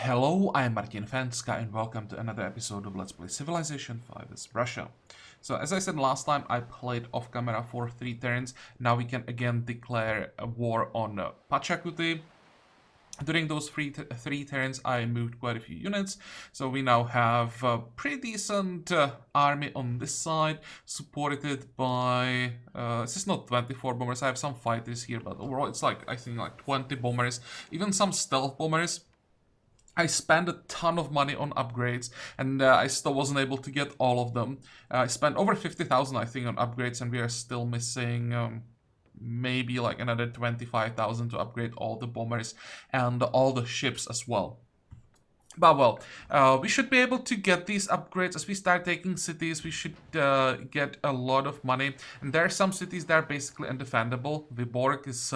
Hello, I am Martin Fencka and welcome to another episode of Let's Play Civilization V Russia. So as I said last time, I played off camera for 3 turns. Now we can again declare a war on Pachacuti. During those three turns, I moved quite a few units, so we now have a pretty decent army on this side, supported by, this is not 24 bombers, I have some fighters here, but overall it's like, I think like 20 bombers, even some stealth bombers. I spent a ton of money on upgrades, and I still wasn't able to get all of them. I spent over 50,000, I think, on upgrades, and we are still missing maybe like another 25,000 to upgrade all the bombers and all the ships as well. But well, we should be able to get these upgrades. As we start taking cities, we should get a lot of money. And there are some cities that are basically undefendable. Vyborg is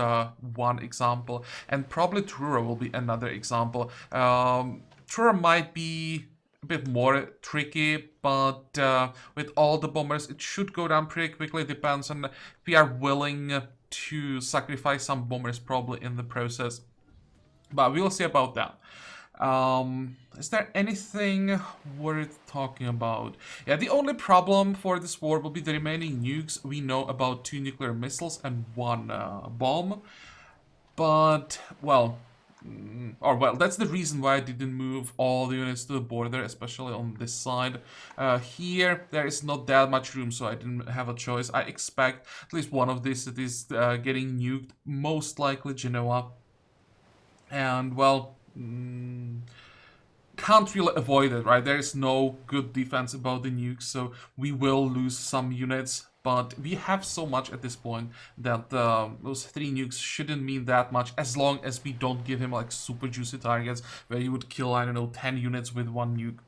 one example, and probably Truro will be another example. Truro might be a bit more tricky, but with all the bombers, it should go down pretty quickly. Depends on if we are willing to sacrifice some bombers probably in the process. But we'll see about that. Is there anything worth talking about? Yeah, the only problem for this war will be the remaining nukes. We know about 2 nuclear missiles and 1 bomb. But, well, that's the reason why I didn't move all the units to the border, especially on this side. Here, there is not that much room, so I didn't have a choice. I expect at least one of these cities getting nuked, most likely Genoa. And, well, can't really avoid it, right? There is no good defense about the nukes, so we will lose some units, but we have so much at this point that those 3 nukes shouldn't mean that much, as long as we don't give him like super juicy targets where he would kill, I don't know, 10 units with 1 nuke.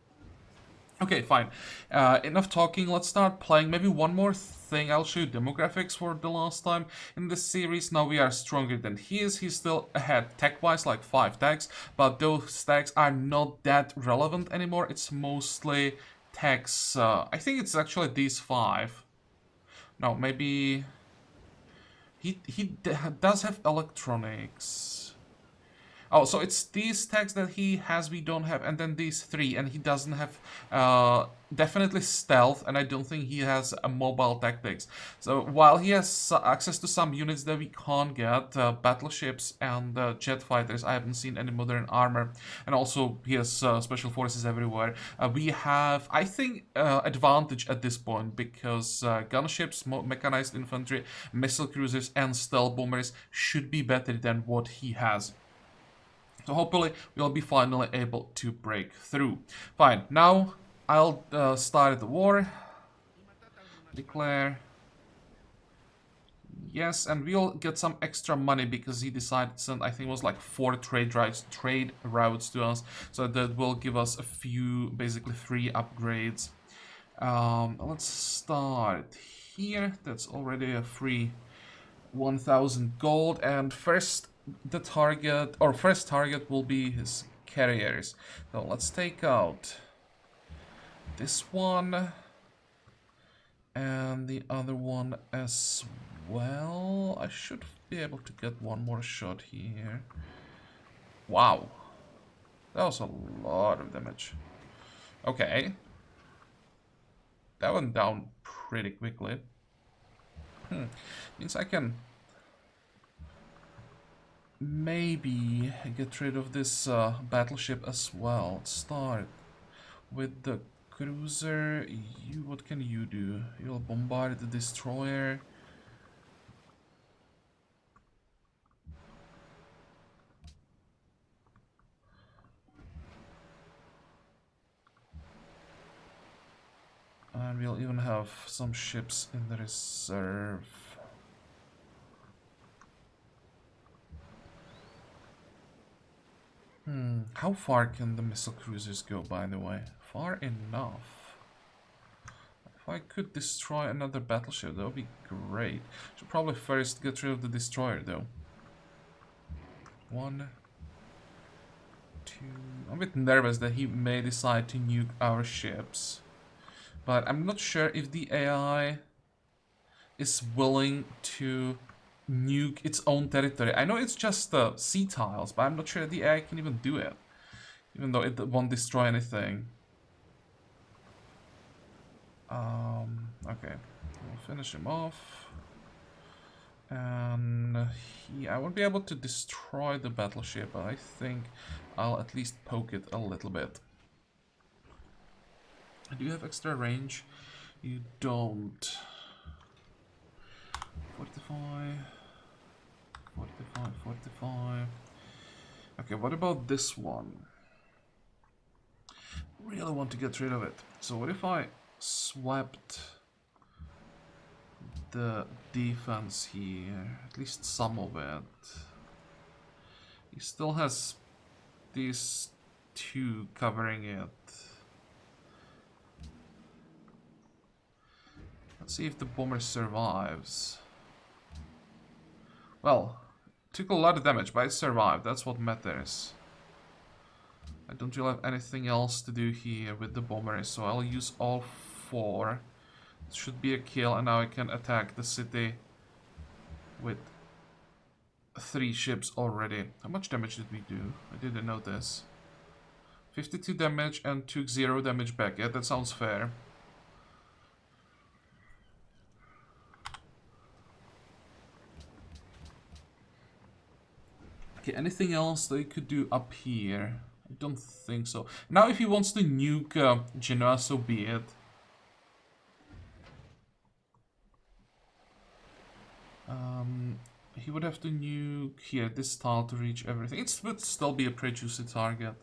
Okay, fine. Enough talking, let's start playing. Maybe one more thing, I'll show you demographics for the last time in this series. Now we are stronger than he is. He's still ahead tech-wise, like 5 techs, but those techs are not that relevant anymore. It's mostly techs. I think it's actually these 5. No, maybe... He does have electronics. Oh, so it's these techs that he has, we don't have, and then these 3, and he doesn't have definitely stealth, and I don't think he has a mobile tactics. So while he has access to some units that we can't get, battleships and jet fighters, I haven't seen any modern armor, and also he has special forces everywhere. We have, I think, advantage at this point, because gunships, mechanized infantry, missile cruisers, and stealth bombers should be better than what he has. So hopefully we'll be finally able to break through. Fine, now I'll start the war. Declare. Yes, and we'll get some extra money because he decided to send, I think it was like 4 trade routes to us. So that will give us a few, basically 3 upgrades. Let's start here. That's already a free 1,000 gold, and first target will be his carriers. So let's take out this one and the other one as well. I should be able to get one more shot here. Wow, that was a lot of damage. Okay, that went down pretty quickly. Means I can maybe get rid of this battleship as well. Start with the cruiser. What can you do? You'll bombard the destroyer. And we'll even have some ships in the reserve. How far can the missile cruisers go, by the way? Far enough. If I could destroy another battleship, that would be great. Should probably first get rid of the destroyer, though. 1, 2... I'm a bit nervous that he may decide to nuke our ships. But I'm not sure if the AI is willing to nuke its own territory. I know it's just sea tiles, but I'm not sure the AI can even do it. Even though it won't destroy anything. Okay, we'll finish him off. And I won't be able to destroy the battleship, but I think I'll at least poke it a little bit. Do you have extra range? You don't. 45, 45, 45. Okay, what about this one? Really want to get rid of it. So what if I swept the defense here? At least some of it. He still has these two covering it. Let's see if the bomber survives. Well, took a lot of damage, but it survived. That's what matters. I don't really have anything else to do here with the bomber, so I'll use all four. It should be a kill, and now I can attack the city with 3 ships already. How much damage did we do? I didn't notice. 52 damage and took 0 damage back. Yeah, that sounds fair. Okay, anything else that you could do up here? I don't think so. Now if he wants to nuke Genoa, so be it. He would have to nuke here, this tile to reach everything. It would still be a pretty juicy target.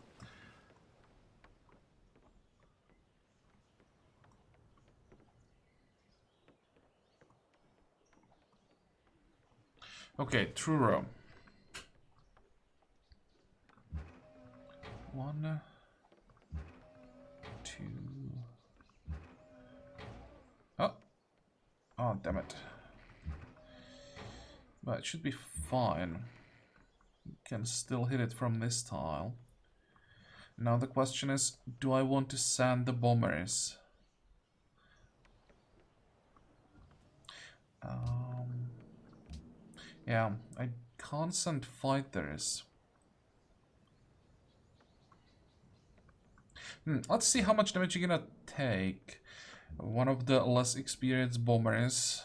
Okay, Truro. 1, 2. Oh, damn it. But it should be fine. You can still hit it from this tile. Now the question is, do I want to send the bombers? Yeah, I can't send fighters. Let's see how much damage you're gonna take. One of the less experienced bombers.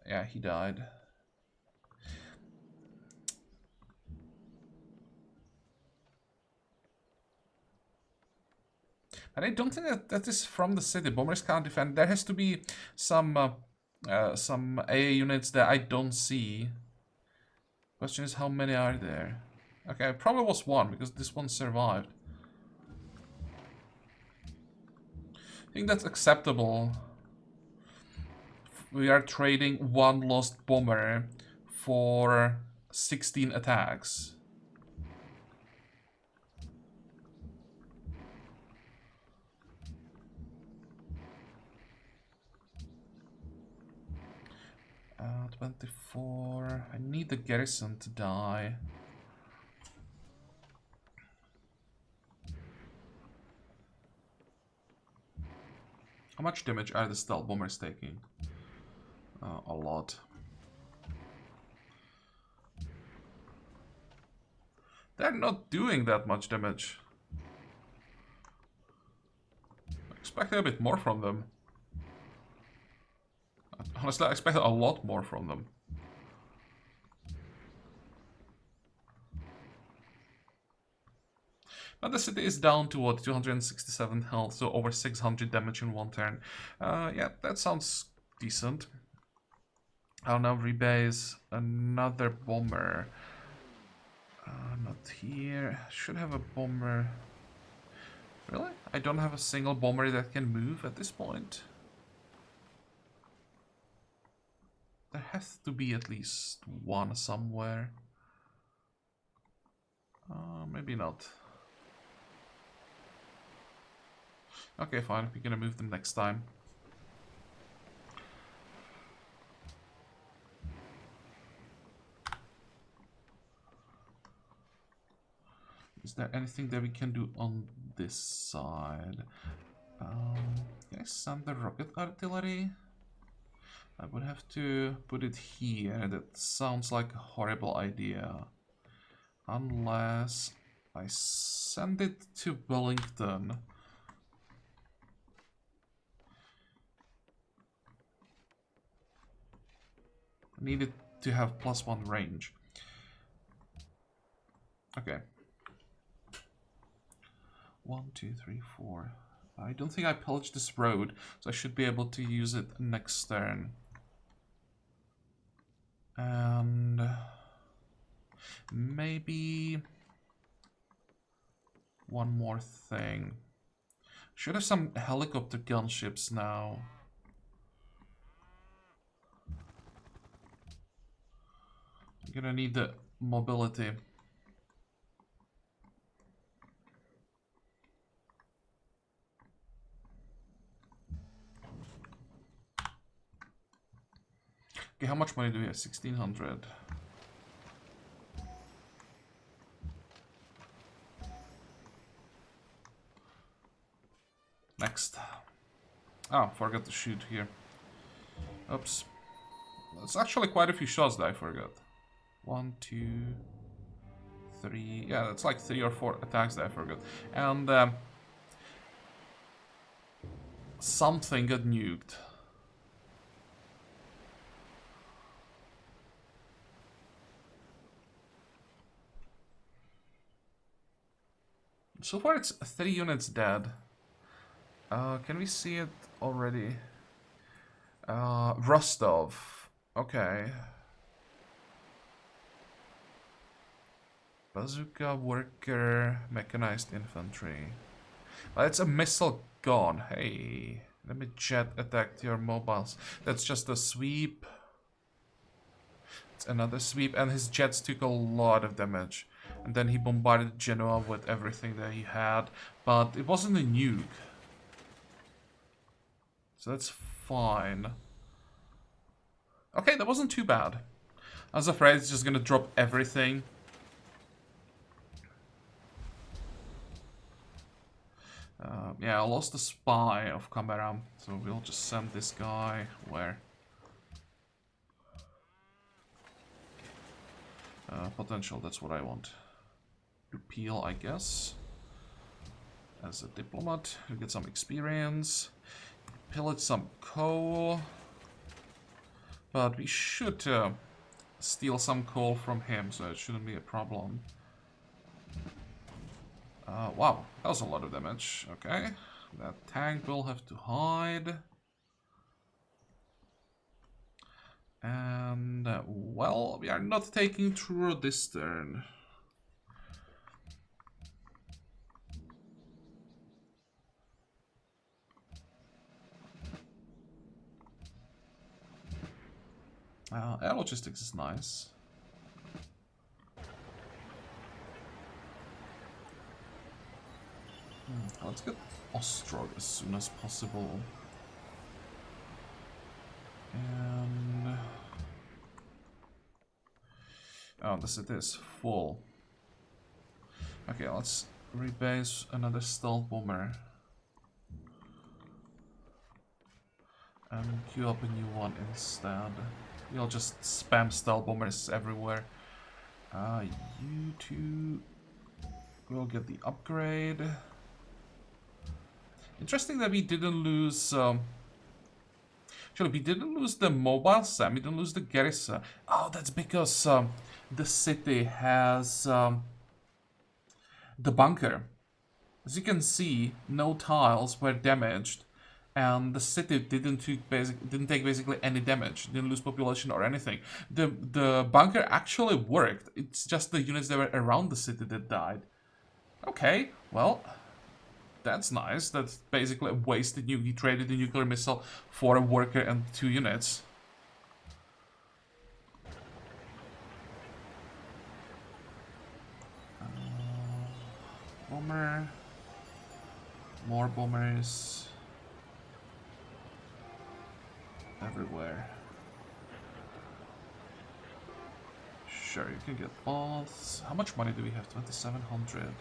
Yeah, he died. And I don't think that is from the city. Bombers can't defend. There has to be some AA units that I don't see. Question is, how many are there? Okay, it probably was one, because this one survived. I think that's acceptable. We are trading 1 lost bomber for 16 attacks. Uh, 24. I need the garrison to die. How much damage are the stealth bombers taking? A lot. They're not doing that much damage. I expected a bit more from them. Honestly, I expected a lot more from them. But the city is down to what, 267 health, so over 600 damage in 1 turn. Yeah, that sounds decent. I'll now rebase another bomber. Not here. Should have a bomber. Really? I don't have a single bomber that can move at this point. There has to be at least one somewhere. Maybe not. Okay, fine. We're gonna move them next time. Is there anything that we can do on this side? Can I send the rocket artillery? I would have to put it here. That sounds like a horrible idea. Unless I send it to Wellington. I need it to have +1 range. Okay. 1, 2, 3, 4. I don't think I pillaged this road, so I should be able to use it next turn. And maybe one more thing. Should have some helicopter gunships now. I'm gonna need the mobility. Okay, how much money do we have? 1,600. Next. Oh, forgot to shoot here. Oops. That's actually quite a few shots that I forgot. 1, 2, 3. Yeah, that's like 3 or 4 attacks that I forgot. And something got nuked. So far it's 3 units dead. Can we see it already? Rostov. Okay. Bazooka, worker, mechanized infantry. Well, it's a missile gone. Hey, let me jet attack your mobiles. That's just a sweep. It's another sweep, and his jets took a lot of damage. And then he bombarded Genoa with everything that he had, but it wasn't a nuke. So that's fine. Okay, that wasn't too bad. I was afraid it's just gonna drop everything. Yeah, I lost the spy of Canberra, so we'll just send this guy where? Potential, that's what I want. Repeal, I guess. As a diplomat, you get some experience. Pillage some coal. But we should steal some coal from him, so it shouldn't be a problem. Wow, that was a lot of damage. Okay, that tank will have to hide. And, well, we are not taking Truro this turn. Air logistics is nice. Let's get Ostrog as soon as possible. And... oh, the city is full. Okay, let's rebase another stealth bomber. And queue up a new one instead. We'll just spam stealth bombers everywhere. You two will get the upgrade. Interesting that we didn't lose... actually, we didn't lose the mobile SAM, we didn't lose the garrison. Oh, that's because the city has the bunker. As you can see, no tiles were damaged. And the city didn't take basically any damage, didn't lose population or anything. The bunker actually worked. It's just the units that were around the city that died. Okay, well, that's nice. That's basically a wasted nuke. He traded the nuclear missile for a worker and 2 units. Bomber. More bombers. Everywhere. Sure, you can get both. How much money do we have? 2,700.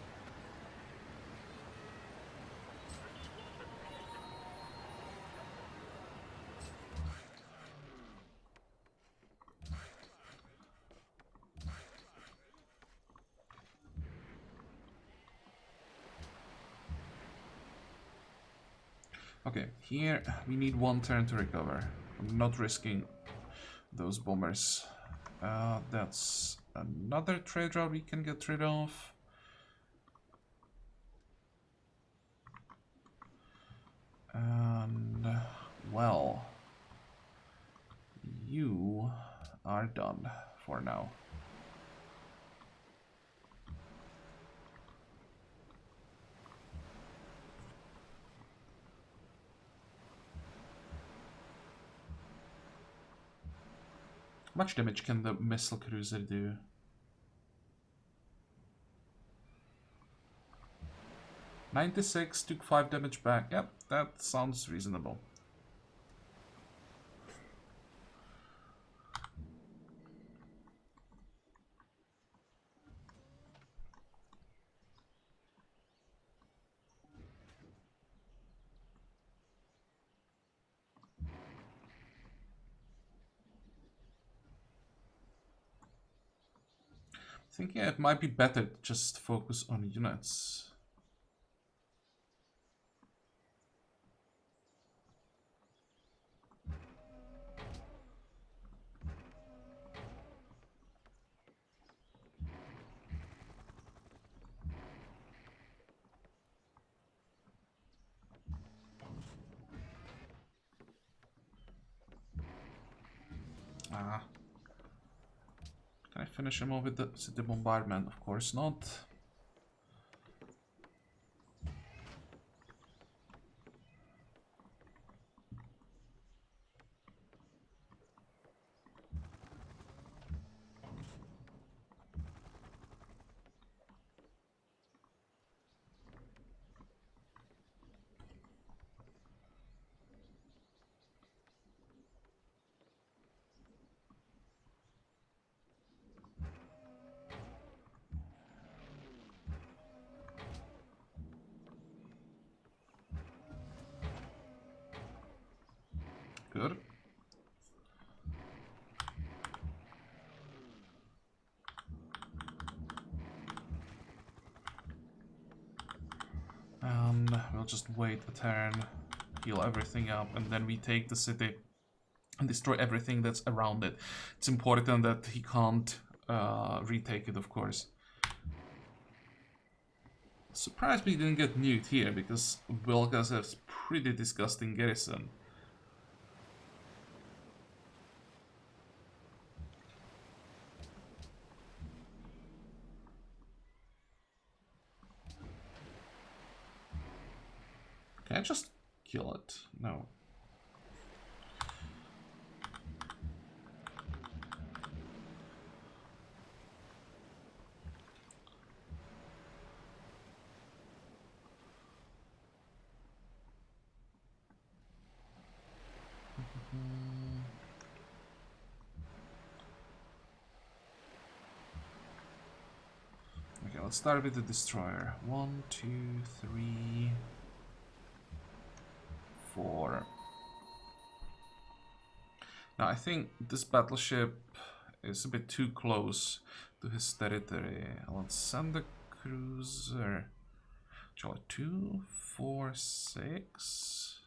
Okay, here we need 1 turn to recover. I'm not risking those bombers. That's another trade route we can get rid of. And, well, you are done for now. How much damage can the missile cruiser do? $96, took 5 damage back. Yep, that sounds reasonable. Thinking it might be better to just focus on units. Ah. Can I finish him off with the city bombardment? Of course not. Good. And we'll just wait a turn, heal everything up, and then we take the city and destroy everything that's around it. It's important that he can't retake it, of course. Surprised we didn't get nuked here, because Vilkas has pretty disgusting garrison. Can I just kill it? No. Okay, let's start with the destroyer. 1, 2, 3, 4. Now I think this battleship is a bit too close to his territory. Let's send the cruiser. 2, 4, 6.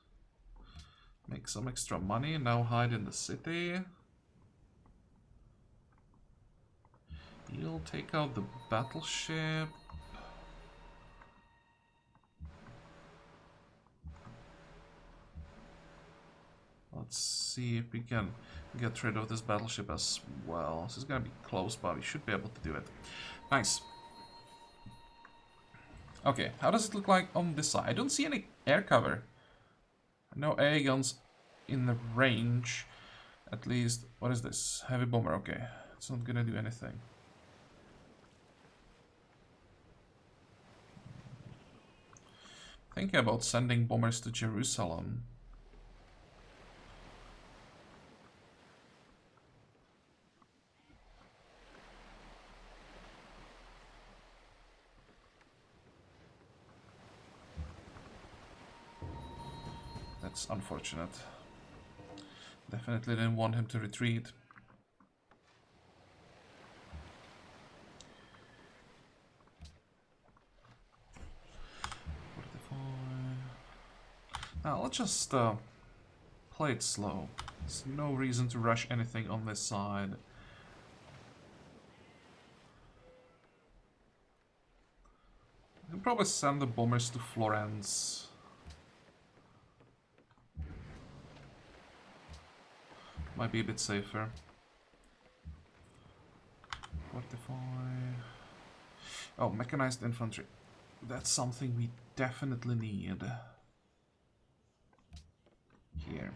Make some extra money. Now hide in the city. You'll take out the battleship. Let's see if we can get rid of this battleship as well. This is gonna be close, but we should be able to do it. Nice. Okay, how does it look like on this side? I don't see any air cover. No air guns in the range. At least, what is this? Heavy bomber, okay. It's not gonna do anything. Thinking about sending bombers to Jerusalem. That's unfortunate. Definitely didn't want him to retreat. Now let's just play it slow. There's no reason to rush anything on this side. I can probably send the bombers to Florence. Might be a bit safer. Fortify. Oh, mechanized infantry. That's something we definitely need. Here.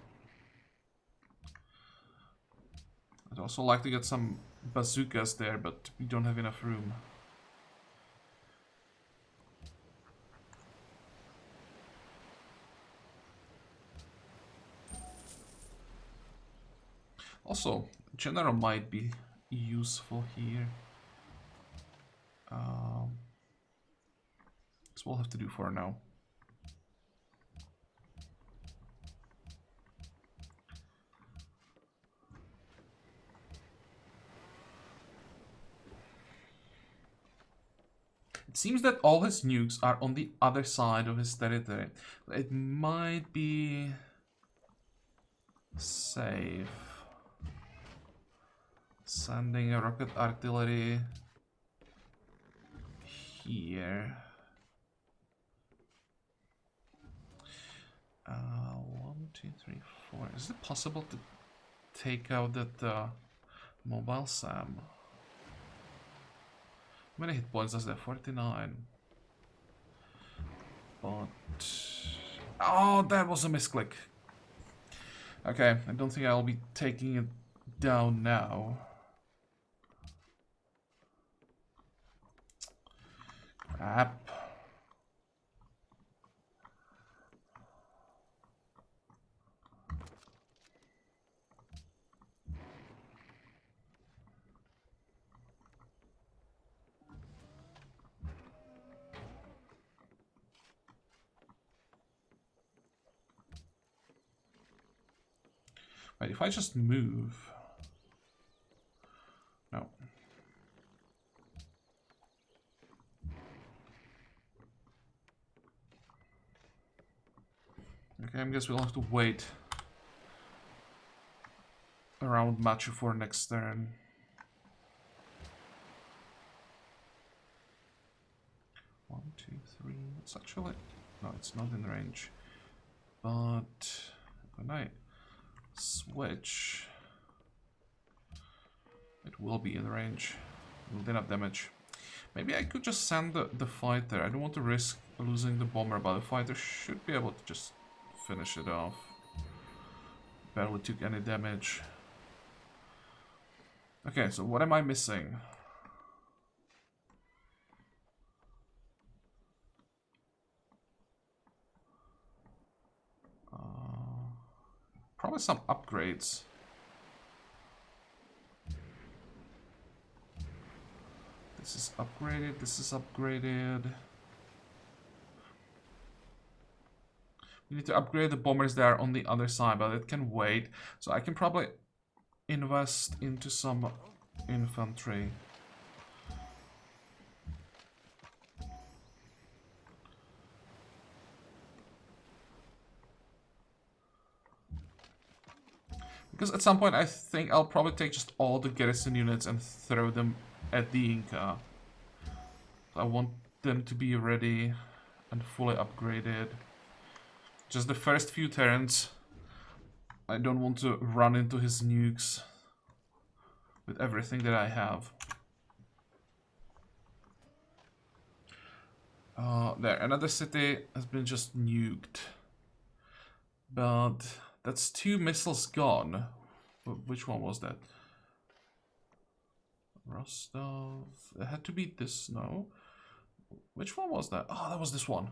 I'd also like to get some bazookas there, but we don't have enough room. Also, general might be useful here. This we'll have to do for now. It seems that all his nukes are on the other side of his territory. It might be safe sending a rocket artillery here. 1, 2, 3, 4. Is it possible to take out that mobile SAM? How many hit points does that? 49. But... oh, that was a misclick. Okay, I don't think I'll be taking it down now. Crap. Wait, if I just move... no. Okay, I guess we'll have to wait around Machu for next turn. One, two, three. It's actually... no, it's not in range. But when I switch, it will be in range. It will do enough damage. Maybe I could just send the fighter. I don't want to risk losing the bomber, but the fighter should be able to just finish it off. Barely took any damage. Okay, so what am I missing? Probably some upgrades. This is upgraded, this is upgraded. We need to upgrade the bombers there on the other side, but it can wait. So I can probably invest into some infantry. Because at some point I think I'll probably take just all the garrison units and throw them at the Inca. I want them to be ready and fully upgraded. Just the first few turns, I don't want to run into his nukes with everything that I have. There, another city has been just nuked. But that's 2 missiles gone. Which one was that? Rostov. It had to be this, no? Which one was that? Oh, that was this one.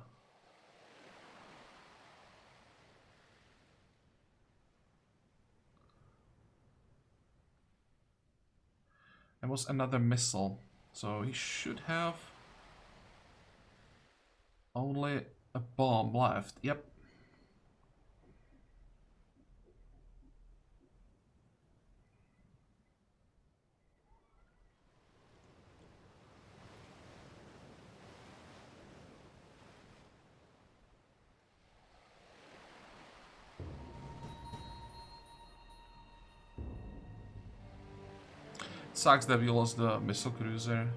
There was another missile. So he should have only a bomb left. Yep. Sucks that we lost the missile cruiser.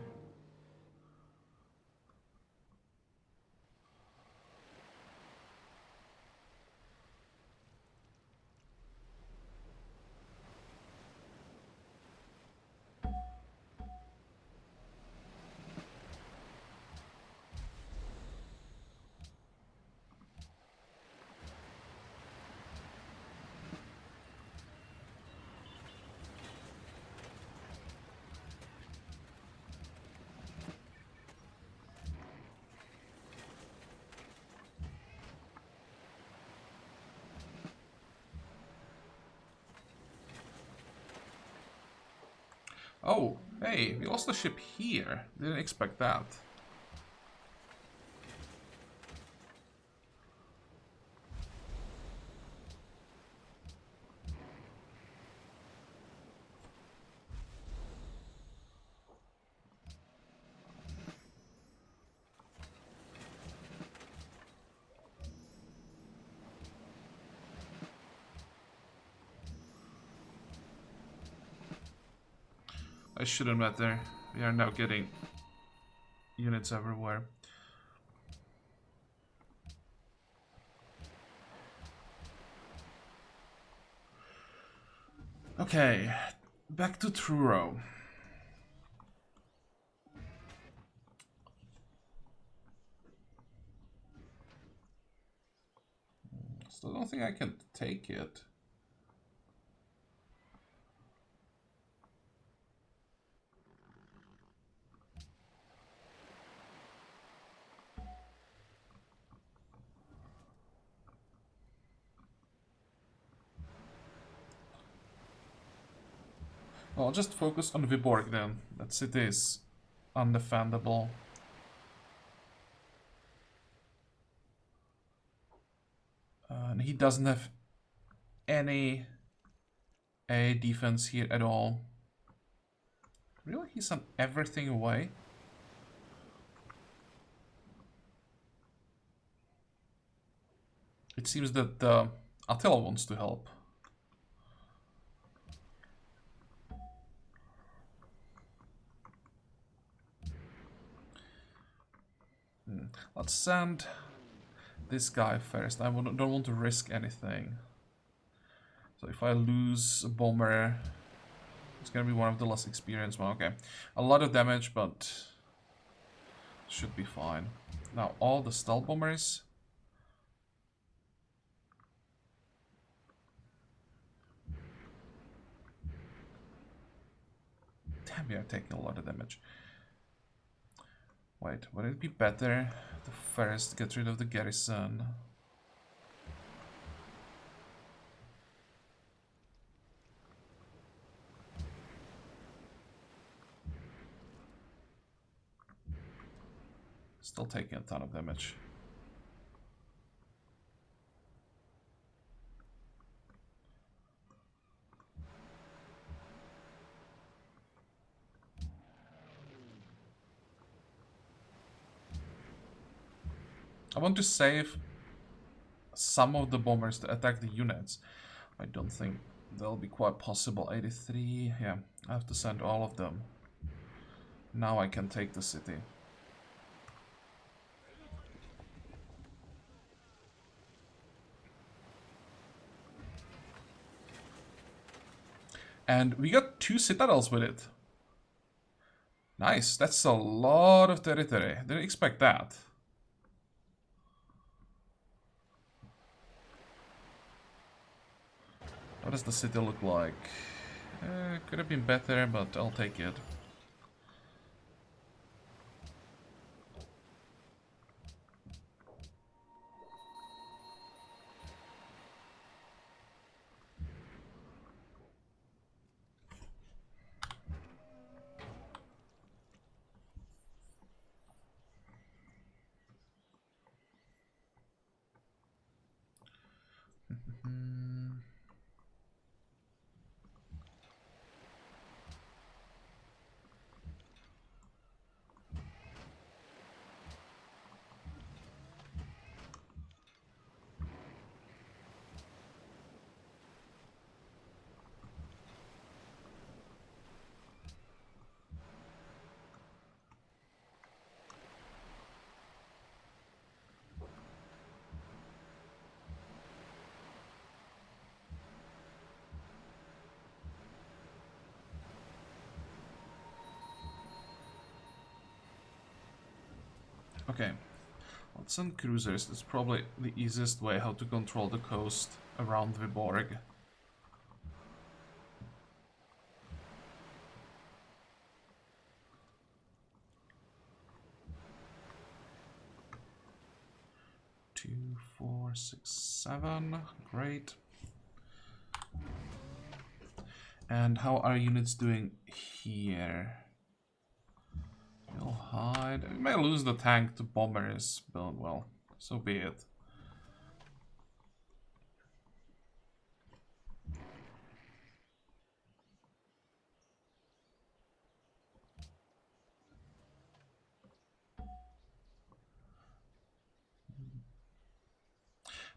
Oh, hey, we lost the ship here. Didn't expect that. I shouldn't matter. We are now getting units everywhere. Okay, back to Truro. Still don't think I can take it. Well, I'll just focus on Viborg then. That city is undefendable. And he doesn't have any defense here at all. Really? He sent everything away? It seems that Attila wants to help. Let's send this guy first. I don't want to risk anything. So if I lose a bomber, it's gonna be one of the less experienced ones. Okay, a lot of damage, but should be fine. Now all the stealth bombers. Damn, we are taking a lot of damage. Wait, would it be better to first get rid of the garrison? Still taking a ton of damage. I want to save some of the bombers to attack the units. I don't think that'll be quite possible. 83, yeah, I have to send all of them. Now I can take the city. And we got 2 citadels with it. Nice, that's a lot of territory. Didn't expect that. What does the city look like? Could have been better, but I'll take it. Okay, let's send cruisers. That's probably the easiest way how to control the coast around Viborg. Two, 4, 6, 7. Great. And how are units doing here? We'll hide. We may lose the tank to bombers, but well, so be it.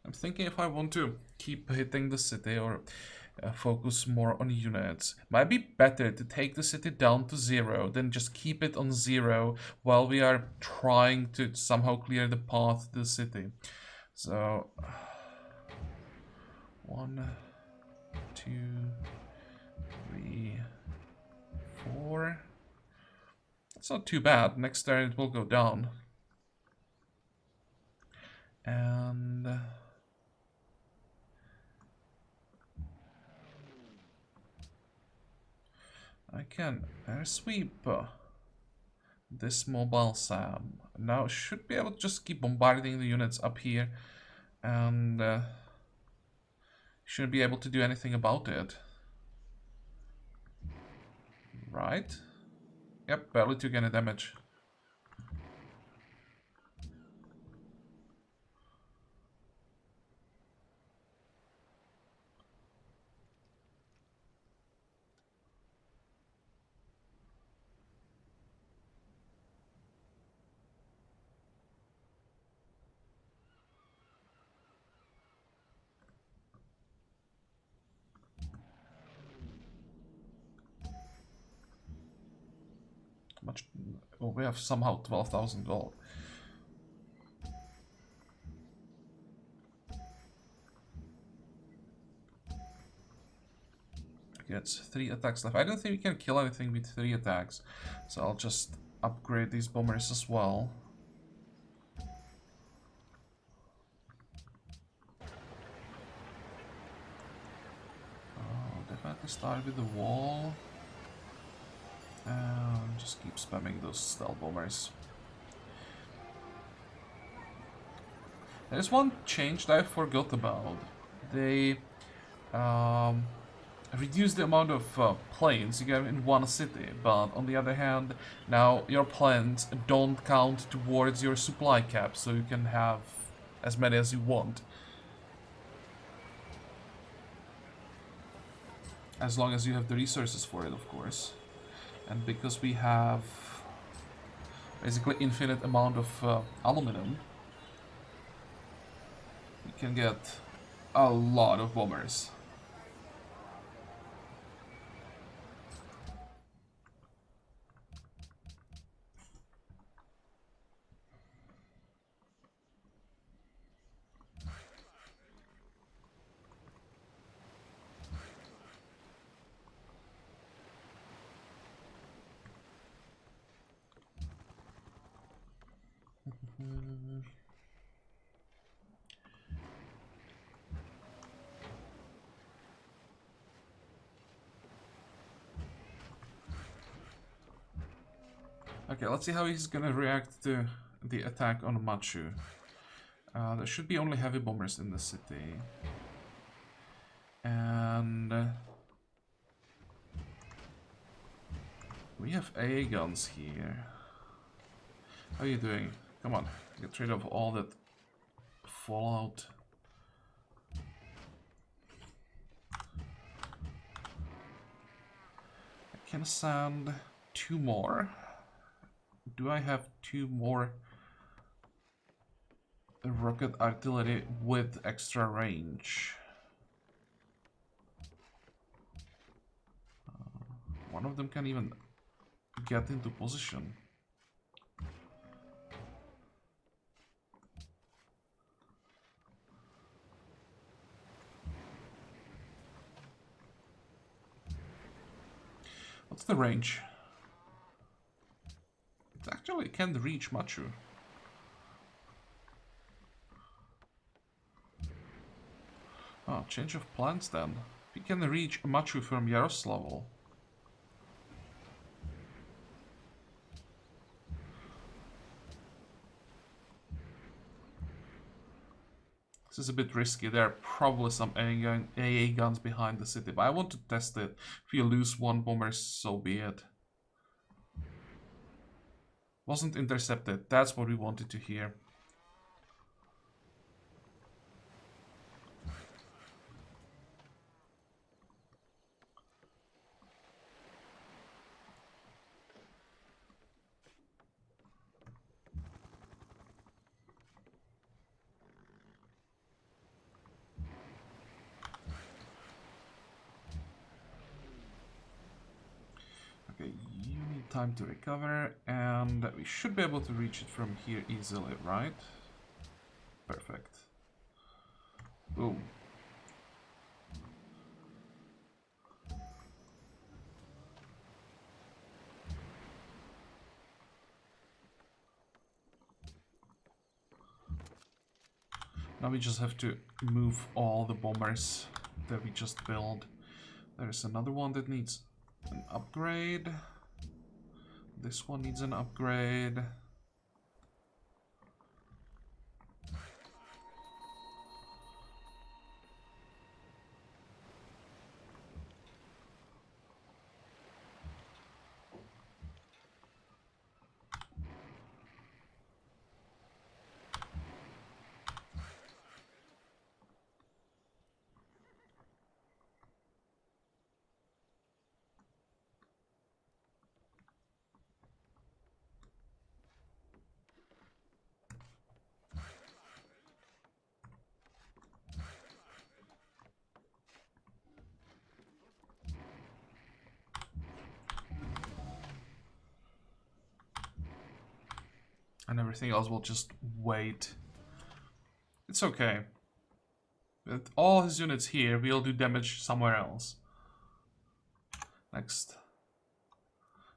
I'm thinking if I want to keep hitting the city or focus more on units, might be better to take the city down to 0 than just keep it on 0 while we are trying to somehow clear the path to the city. So 1, 2, 3, 4. It's not too bad. Next turn it will go down. And I can air sweep this mobile SAM. Now should be able to just keep bombarding the units up here, and shouldn't be able to do anything about it. Right? Yep, barely took any damage. Much. Oh, we have somehow 12,000 gold. Okay, it's 3 attacks left. I don't think we can kill anything with 3 attacks, so I'll just upgrade these bombers as well. Oh, definitely start with the wall. And just keep spamming those stealth bombers. There's one change that I forgot about. They reduce the amount of planes you get in one city, but on the other hand, now your planes don't count towards your supply cap, so you can have as many as you want. As long as you have the resources for it, of course. And because we have basically infinite amount of aluminum, we can get a lot of bombers. Okay, let's see how he's gonna react to the attack on Machu. There should be only heavy bombers in the city. And we have AA guns here. How are you doing? Come on, get rid of all that fallout. I can send 2 more. Do I have 2 more rocket artillery with extra range? One of them can even get into position. What's the range? It actually can't reach Machu. Oh, change of plans then. We can reach Machu from Yaroslavl. This is a bit risky. There are probably some AA guns behind the city, but I want to test it. If you lose one bomber, so be it. Wasn't intercepted. That's what we wanted to hear. Okay, you need time to recover, and we should be able to reach it from here easily, right? Perfect. Boom. Now we just have to move all the bombers that we just built. There's another one that needs an upgrade. This one needs an upgrade. And everything else will just wait. It's okay. With all his units here, we'll do damage somewhere else. Next.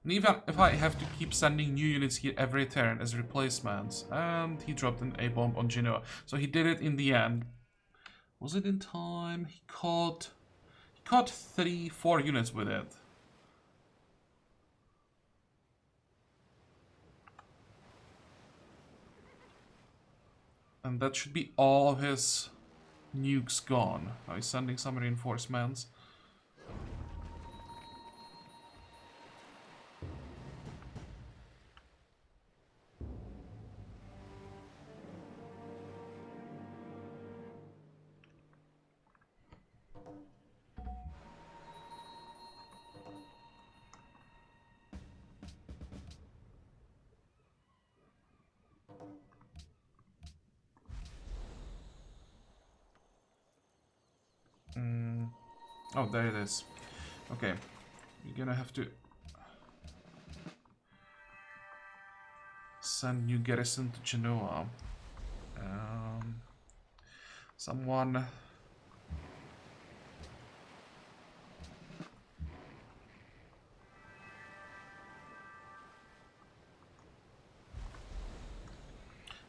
And even if I have to keep sending new units here every turn as replacements. And he dropped an A-bomb on Genoa. So he did it in the end. Was it in time? He caught 3-4 units with it. And that should be all his nukes gone. Now he's sending some reinforcements. Oh, there it is. Okay, you're gonna have to send new garrison to Genoa. Someone.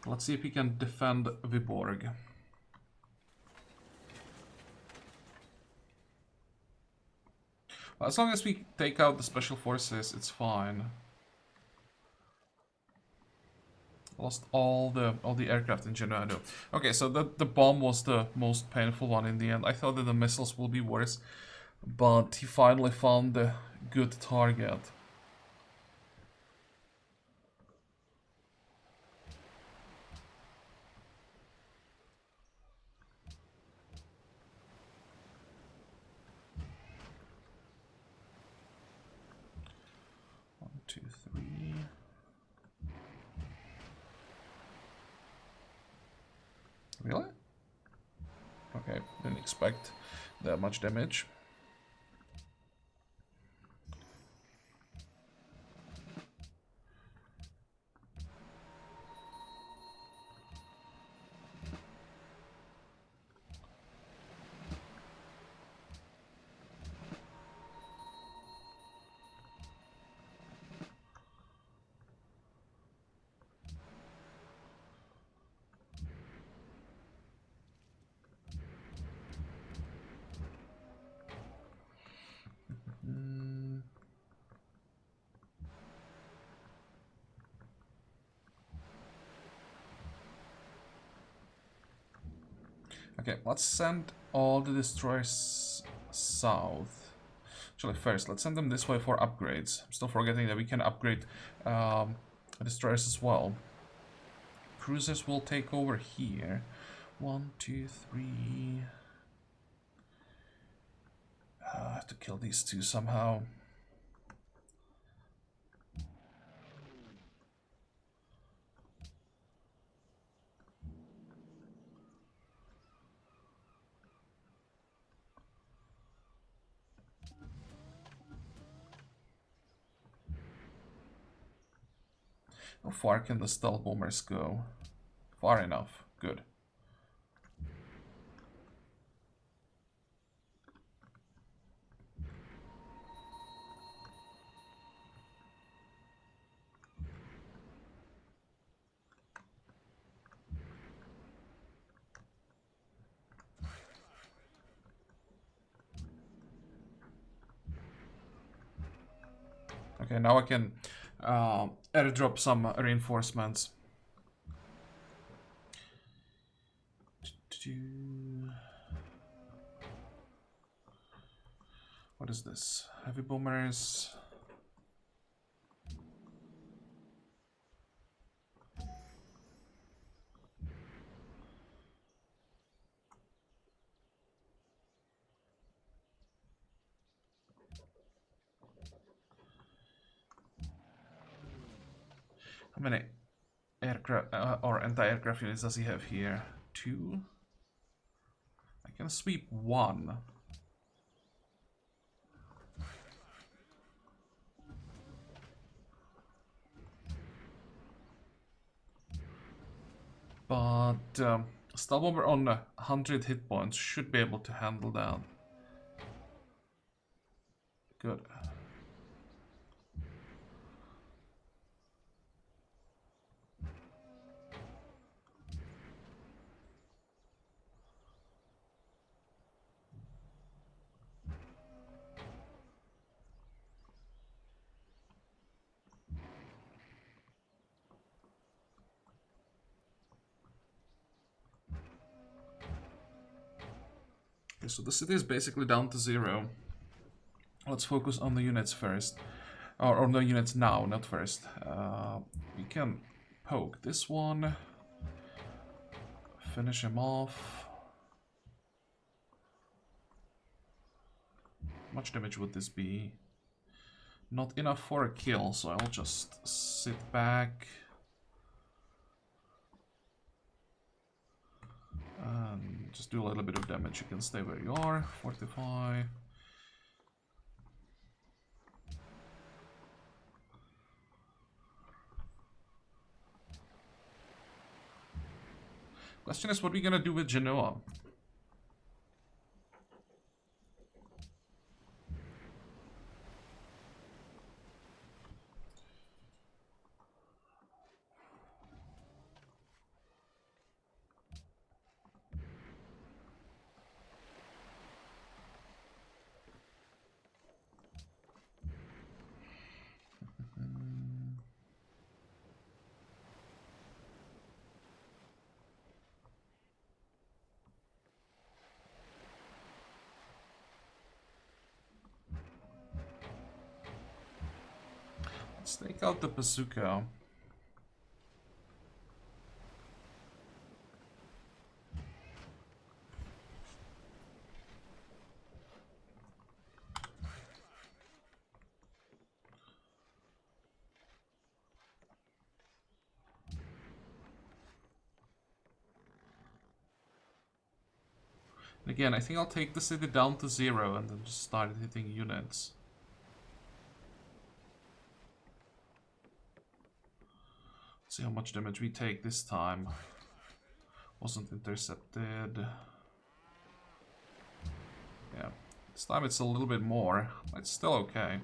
Let's see if we can defend Viborg. Well, as long as we take out the special forces, it's fine. Lost all the aircraft in Genoa. Okay, so the bomb was the most painful one in the end. I thought that the missiles will be worse, but he finally found the good target. One, two, three. Really? Okay, didn't expect that much damage. Okay, let's send all the destroyers south. Actually, first, let's send them this way for upgrades. I'm still forgetting that we can upgrade destroyers as well. Cruisers will take over here. 1, 2, 3. I have to kill these two somehow. How far can the stealth bombers go? Far enough. Good. Okay, now I can airdrop some reinforcements. What is this? Heavy bombers. How many aircraft or anti-aircraft units does he have here? 2. I can sweep 1. But stealth bomber on 100 hit points should be able to handle that. Good. Okay, so the city is basically down to 0. Let's focus on the units first. Or the units now, not first. We can poke this one. Finish him off. How much damage would this be? Not enough for a kill, so I'll just sit back. And just do a little bit of damage. You can stay where you are. Fortify. Question is, what are we gonna do with Genoa? Let's take out the bazooka. And again, I think I'll take the city down to 0 and then just start hitting units. See how much damage we take this time. Wasn't intercepted. Yeah, this time it's a little bit more. It's still okay.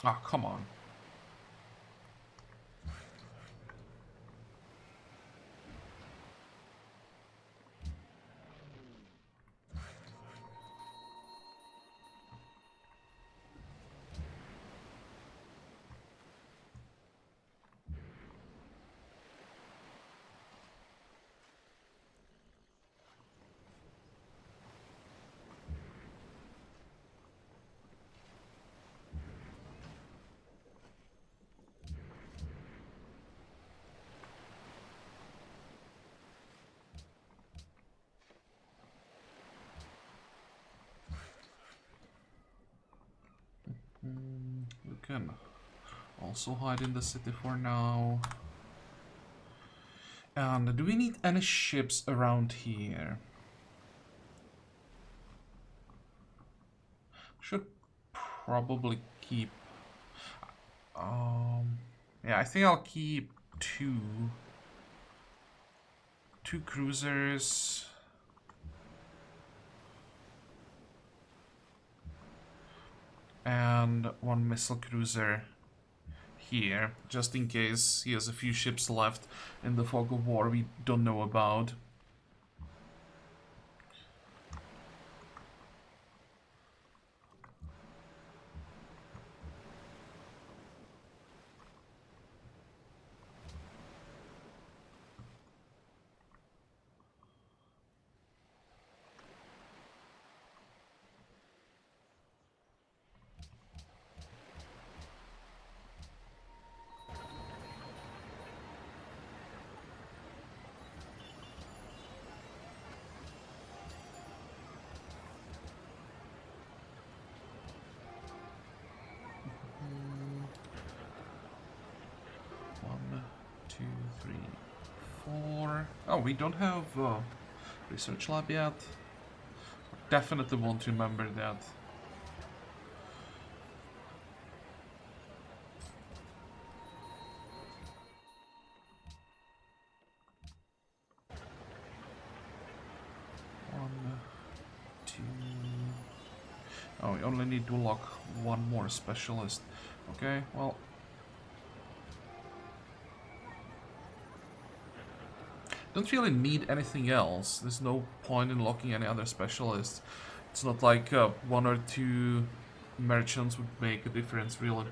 Ah, come on. can also hide in the city for now. And do we need any ships around here? Should probably keep... yeah, I think I'll keep two cruisers. And one missile cruiser here, just in case he has a few ships left in the fog of war we don't know about. Oh, we don't have research lab yet. Definitely want to remember that. One, two. Oh, we only need to lock one more specialist. Okay, well. Don't really need anything else. There's no point in locking any other specialists. It's not like one or two merchants would make a difference, really.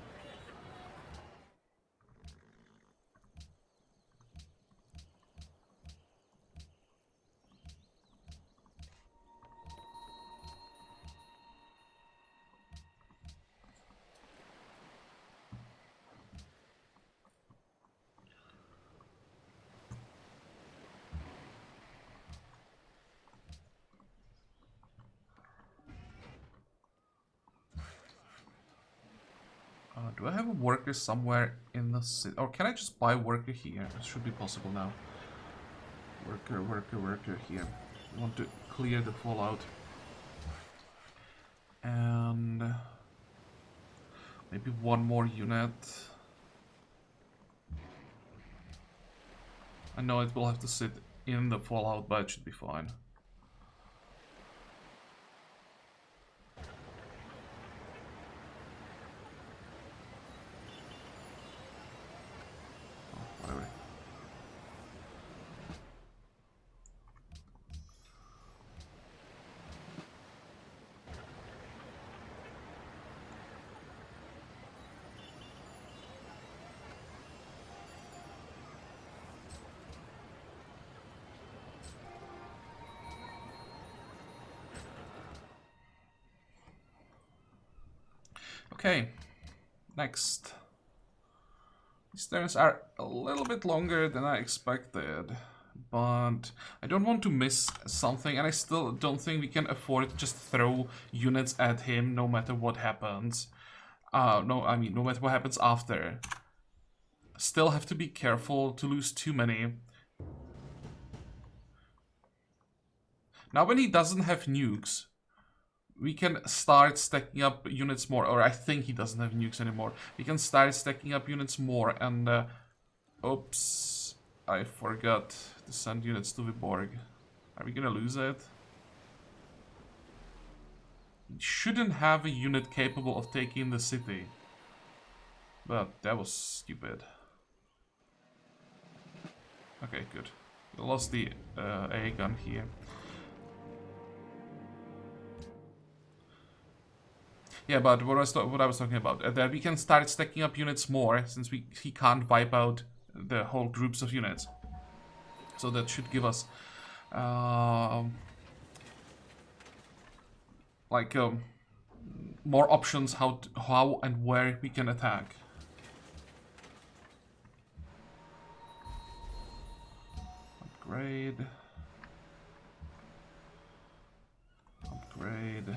Do I have a worker somewhere in the city? Or can I just buy a worker here? It should be possible now. Worker here. I want to clear the fallout. And maybe one more unit. I know it will have to sit in the fallout, but it should be fine. Okay, next. These turns are a little bit longer than I expected, but I don't want to miss something, and I still don't think we can afford to just throw units at him no matter what happens. No, I mean, no matter what happens after. Still have to be careful to lose too many. Now when he doesn't have nukes, we can start stacking up units more, or I think he doesn't have nukes anymore. We can start stacking up units more, and oops, I forgot to send units to Viborg. Are we gonna lose it? We shouldn't have a unit capable of taking the city, but that was stupid. Okay, good. We lost the A gun here. Yeah, but what I was talking about, that we can start stacking up units more, since he can't wipe out the whole groups of units. So that should give us more options how and where we can attack. Upgrade. Upgrade.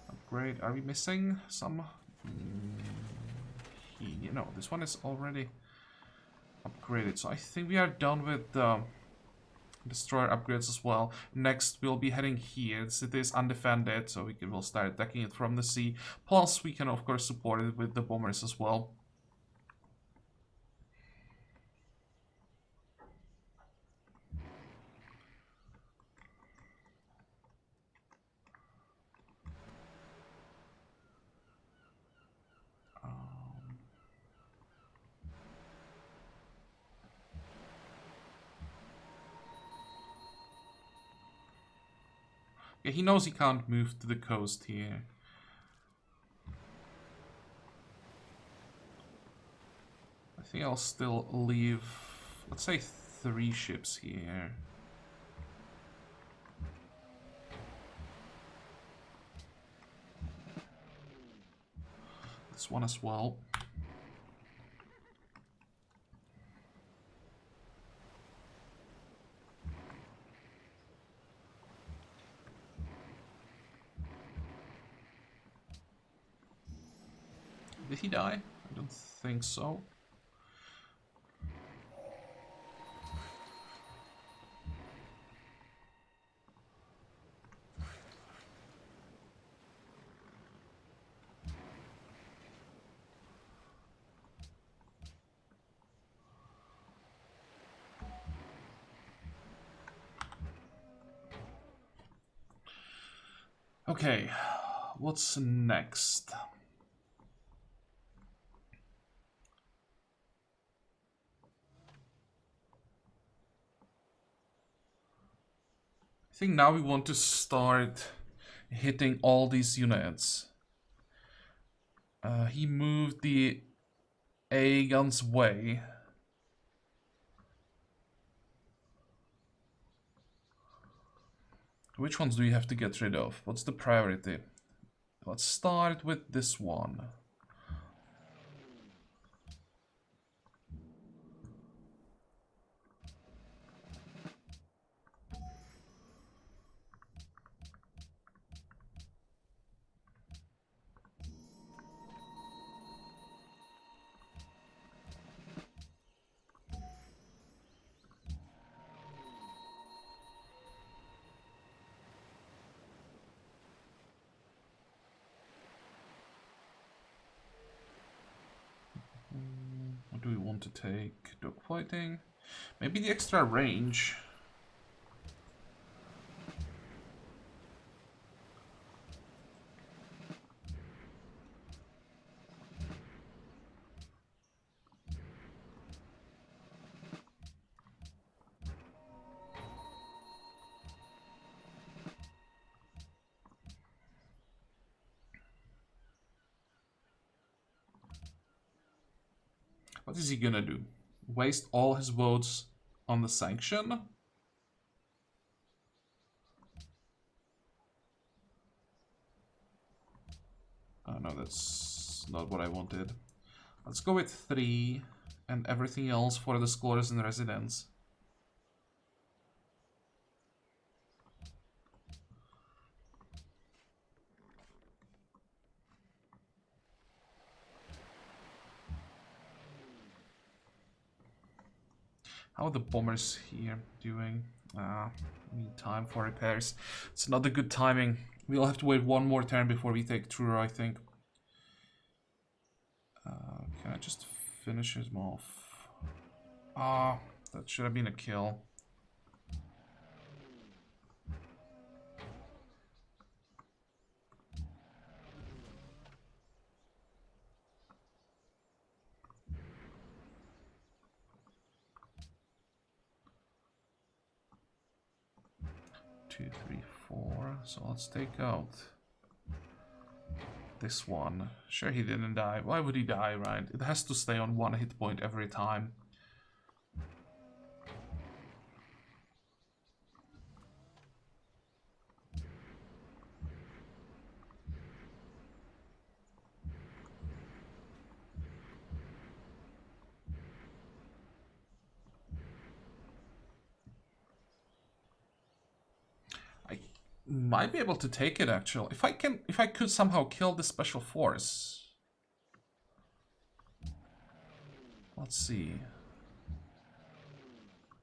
Upgrade. Are we missing some No, this one is already upgraded. So I think we are done with destroyer upgrades as well. Next, we'll be heading here. The city is undefended, so we'll start attacking it from the sea. Plus, we can of course support it with the bombers as well. Yeah, he knows he can't move to the coast here. I think I'll still leave, let's say, 3 ships here. This one as well. Did he die? I don't think so. Okay, what's next? I think now we want to start hitting all these units. He moved the A guns way. Which ones do you have to get rid of? What's the priority? Let's start with this one. What do we want to take? Dogfighting? Maybe the extra range. What is he gonna do? Waste all his votes on the sanction? Oh no, that's not what I wanted. Let's go with 3 and everything else for the scholars and residents. How are the bombers here doing? Need time for repairs. It's not a good timing. We'll have to wait one more turn before we take Truro, I think. Can I just finish him off? That should have been a kill. Two, three, 4. So let's take out this one. Sure, he didn't die. Why would he die, right? It has to stay on 1 hit point every time. Might be able to take it actually. If I could somehow kill the special force. Let's see.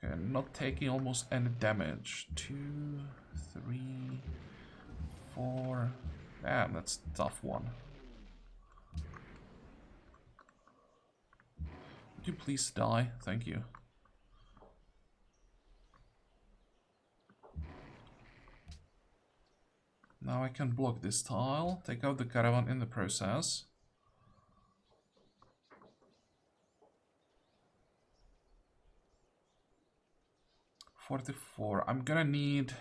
Okay, not taking almost any damage. 2, 3, 4. Damn, that's a tough one. Would you please die? Thank you. Now I can block this tile, take out the caravan in the process. $44. I'm gonna need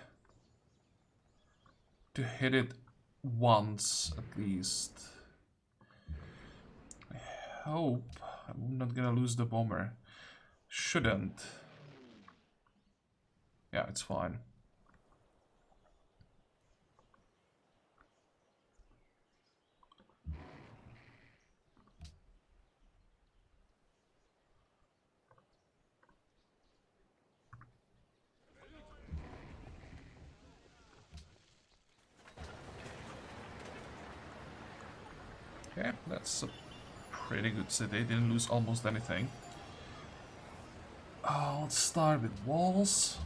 to hit it once at least. I hope I'm not gonna lose the bomber. Shouldn't. Yeah, it's fine. Okay, that's a pretty good city. Didn't lose almost anything. Let's start with walls.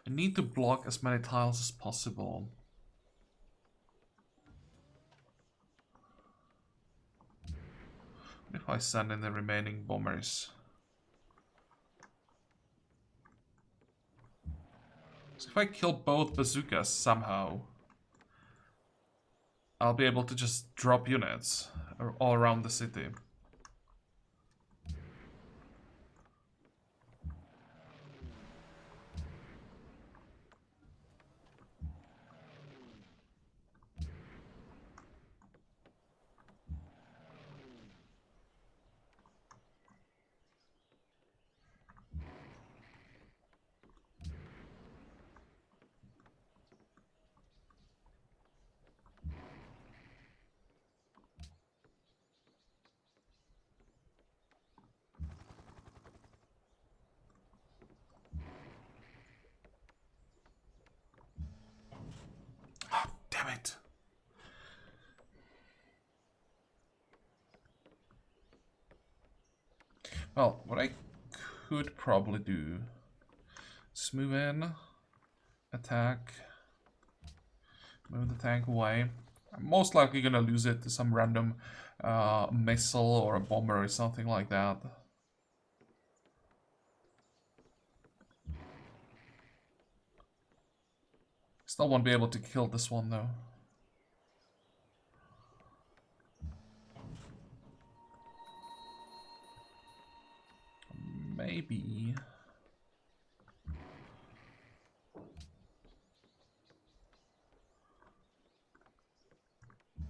I need to block as many tiles as possible. What if I send in the remaining bombers? So if I kill both bazookas somehow, I'll be able to just drop units all around the city. Damn it. Well, what I could probably do is move in, attack, move the tank away. I'm most likely gonna lose it to some random missile or a bomber or something like that. Still won't be able to kill this one though. Maybe.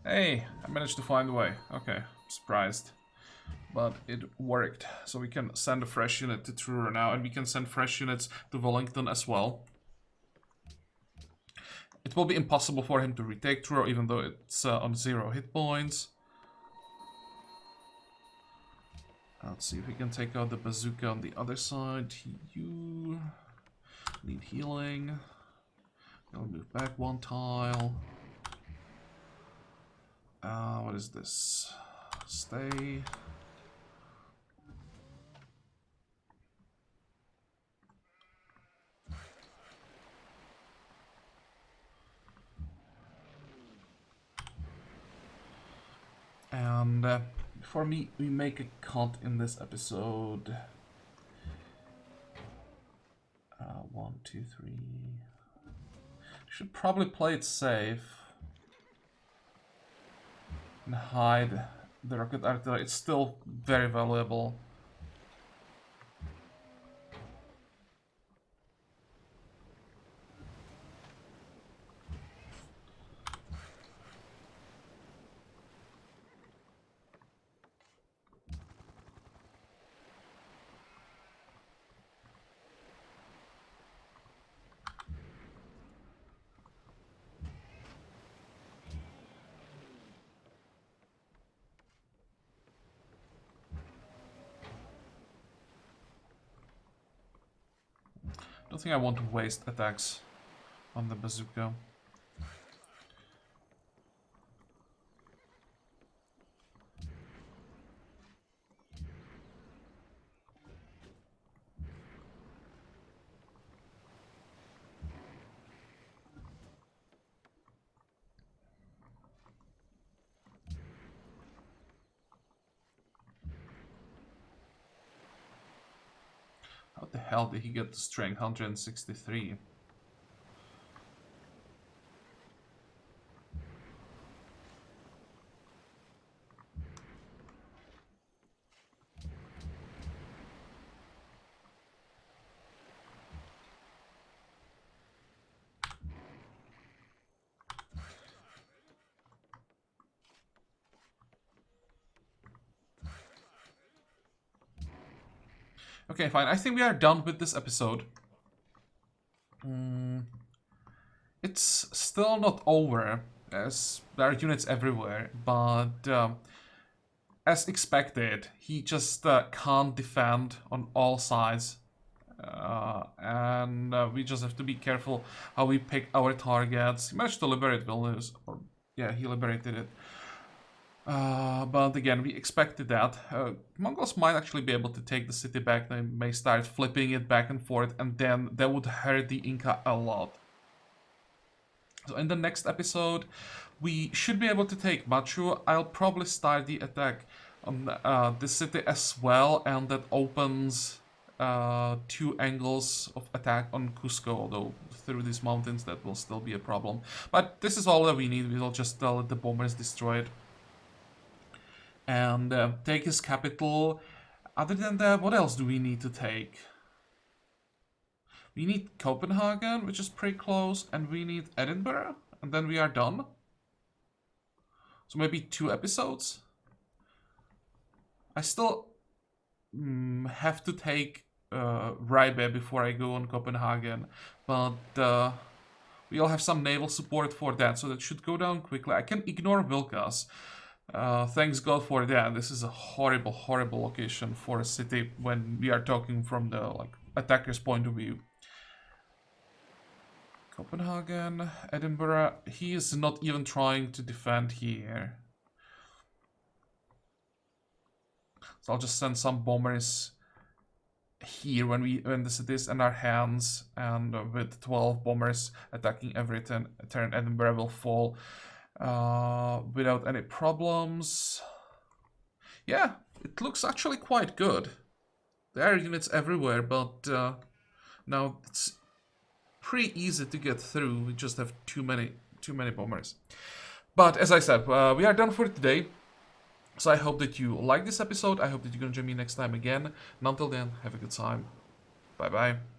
Hey, I managed to find a way. Okay, surprised. But it worked. So we can send a fresh unit to Truro now, and we can send fresh units to Wellington as well. It will be impossible for him to retake Truro, even though it's on 0 hit points. Let's see if we can take out the bazooka on the other side. You need healing. I'll move back one tile. What is this? Stay. And before we make a cut in this episode. 1, 2, 3. Should probably play it safe. And hide the rocket artillery. It's still very valuable. don't think I want to waste attacks on the bazooka. How the hell did he get the strength 163? Okay, fine. I think we are done with this episode. It's still not over, as there are units everywhere, but as expected, he just can't defend on all sides. And we just have to be careful how we pick our targets. He managed to liberate Vilnius, or yeah, he liberated it. But again, we expected that. Mongols might actually be able to take the city back. They may start flipping it back and forth, and then that would hurt the Inca a lot. So in the next episode, we should be able to take Machu. I'll probably start the attack on the city as well, and that opens 2 angles of attack on Cusco, although through these mountains that will still be a problem. But this is all that we need. We'll just let the bombers destroy it and take his capital. Other than that, what else do we need to take? We need Copenhagen, which is pretty close, and we need Edinburgh, and then we are done. So maybe 2 episodes. I still have to take Ribe before I go on Copenhagen, but we'll have some naval support for that, so that should go down quickly. I can ignore Vilkas. Thanks God for that. This is a horrible, horrible location for a city when we are talking from the attacker's point of view. Copenhagen, Edinburgh. He is not even trying to defend here. So I'll just send some bombers here when the city is in our hands, and with 12 bombers attacking every turn, Edinburgh will fall without any problems. Yeah, it looks actually quite good. There are units everywhere, but now it's pretty easy to get through. We just have too many bombers. But as I said, we are done for today. So I hope that you like this episode. I hope that you're gonna join me next time again. And until then, have a good time. Bye bye.